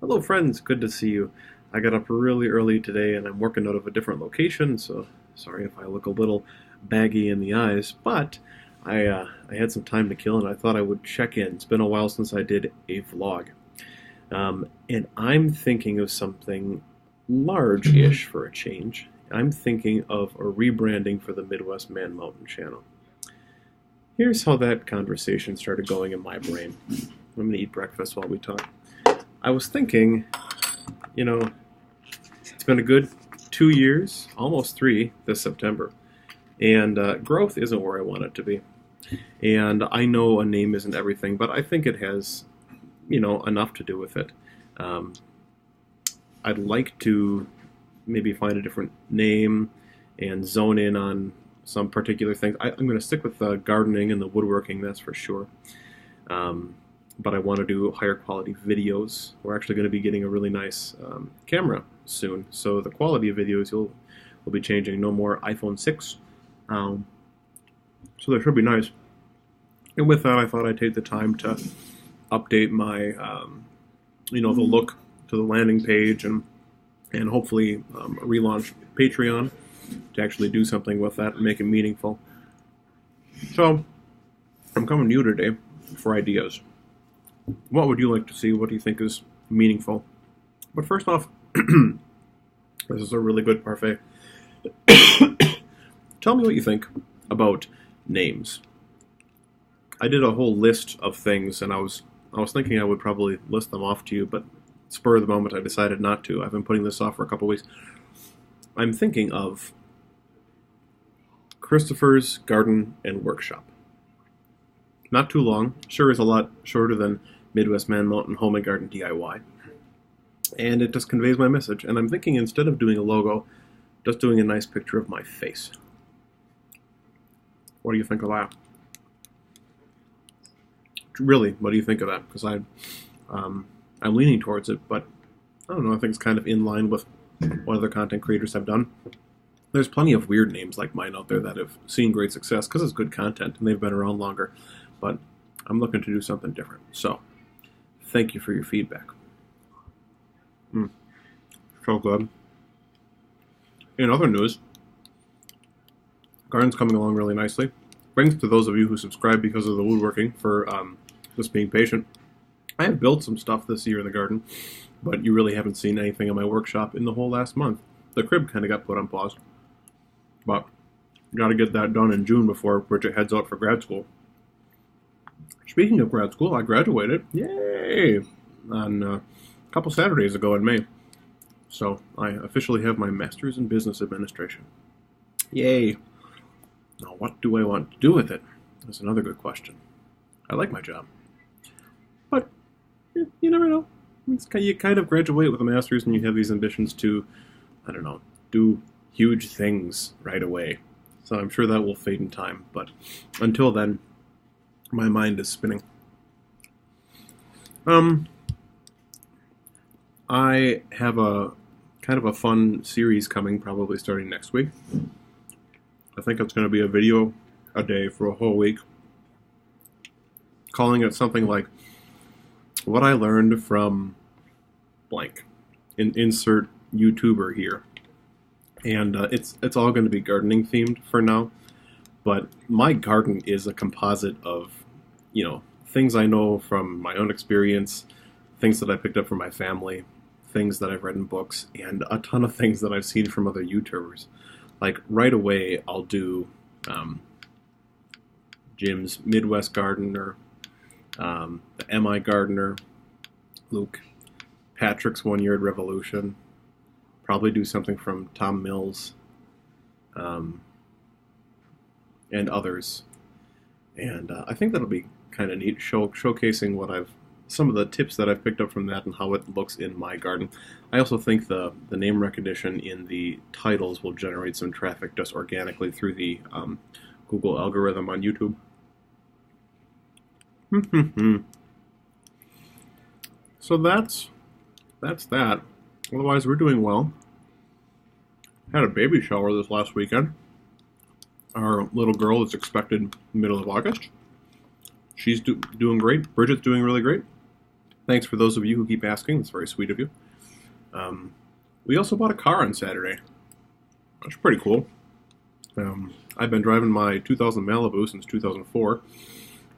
Hello, friends. Good to see you. I got up really early today and I'm working out of a different location, so sorry if I look a little baggy in the eyes, but I had some time to kill and I thought I would check in. It's been a while since I did a vlog. And I'm thinking of something large-ish for a change. I'm thinking of a rebranding for the MidwestManMountain channel. Here's how that conversation started going in my brain. I'm going to eat breakfast while we talk. I was thinking, you know, it's been a good 2 years, almost three this September, and growth isn't where I want it to be. And I know a name isn't everything, but I think it has, enough to do with it. Um, I'd like to maybe find a different name and zone in on some particular things. I'm going to stick with the gardening and the woodworking, that's for sure. But I want to do higher quality videos. We're actually going to be getting a really nice camera soon, so the quality of videos will be changing. No more iPhone 6, so that should be nice. And with that, I thought I'd take the time to update my, the look to the landing page, and hopefully relaunch Patreon to actually do something with that and make it meaningful. So I'm coming to you today for ideas. What would you like to see? What do you think is meaningful? But first off, this is a really good parfait. Tell me what you think about names. I did a whole list of things, and I was thinking I would probably list them off to you, but spur of the moment I decided not to. I've been putting this off for a couple weeks. I'm thinking of Christopher's Garden and Workshop. Not too long. Sure is a lot shorter than MidwestManMountain Home and Garden DIY. And it just conveys my message. And I'm thinking, instead of doing a logo, just doing a nice picture of my face. What do you think of that? Really, what do you think of that? Because I'm leaning towards it, but I don't know. I think it's kind of in line with what other content creators have done. There's plenty of weird names like mine out there that have seen great success because it's good content and they've been around longer. But I'm looking to do something different. So, thank you for your feedback. So good. In other news, garden's coming along really nicely. Thanks to those of you who subscribe because of the woodworking for just being patient. I have built some stuff this year in the garden, but you really haven't seen anything in my workshop in the whole last month. The crib kind of got put on pause. But got to get that done in June before Bridget heads out for grad school. Speaking of grad school, I graduated, yay, on a couple Saturdays ago in May. So I officially have my master's in business administration. Yay. Now what do I want to do with it? That's another good question. I like my job. But you never know. You kind of graduate with a master's and you have these ambitions to, do huge things right away. So I'm sure that will fade in time. But until then, my mind is spinning. I have a kind of a fun series coming, probably starting next week. I think it's going to be a video a day for a whole week, calling it something like "What I Learned from Blank." Insert YouTuber here, and it's all going to be gardening themed for now. But my garden is a composite of, things I know from my own experience, things that I picked up from my family, things that I've read in books, and a ton of things that I've seen from other YouTubers. Like, right away, I'll do Jim's Midwest Gardener, the MI Gardener, Luke, Patrick's 1 Yard Revolution, probably do something from Tom Mills, and others. And I think that'll be kind of neat, showcasing some of the tips that I've picked up from that and how it looks in my garden. I also think the name recognition in the titles will generate some traffic just organically through the Google algorithm on YouTube. So that's that. Otherwise, we're doing well. Had a baby shower this last weekend. Our little girl is expected middle of August. She's doing great. Bridget's doing really great. Thanks for those of you who keep asking. It's very sweet of you. We also bought a car on Saturday. That's pretty cool. I've been driving my 2000 Malibu since 2004,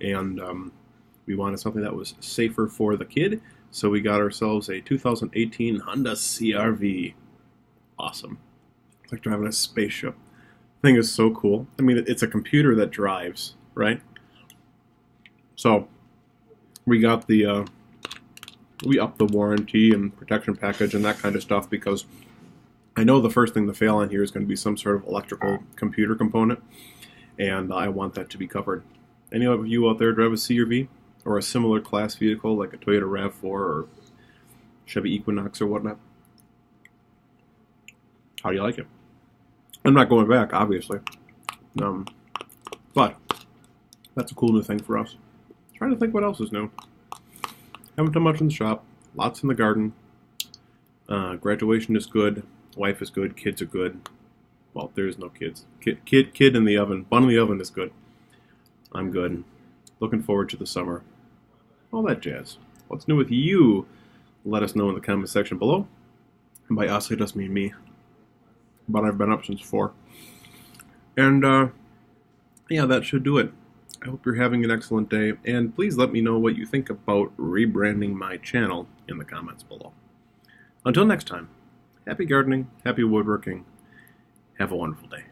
and we wanted something that was safer for the kid, so we got ourselves a 2018 Honda CR-V. Awesome. It's like driving a spaceship. The thing is so cool. I mean, it's a computer that drives, right? So we got the we upped the warranty and protection package and that kind of stuff because I know the first thing to fail on here is going to be some sort of electrical computer component, and I want that to be covered. Any of you out there drive a CR-V or a similar class vehicle like a Toyota RAV4 or Chevy Equinox or whatnot? How do you like it? I'm not going back, obviously, but that's a cool new thing for us. Trying to think what else is new. Haven't done much in the shop. Lots in the garden. Graduation is good. Wife is good. Kids are good. Well, there is no kids. Kid in the oven. Bun in the oven is good. I'm good. Looking forward to the summer. All that jazz. What's new with you? Let us know in the comment section below. And by us, I just mean me. But I've been up since 4. And, yeah, that should do it. I hope you're having an excellent day, and please let me know what you think about rebranding my channel in the comments below. Until next time, happy gardening, happy woodworking, have a wonderful day.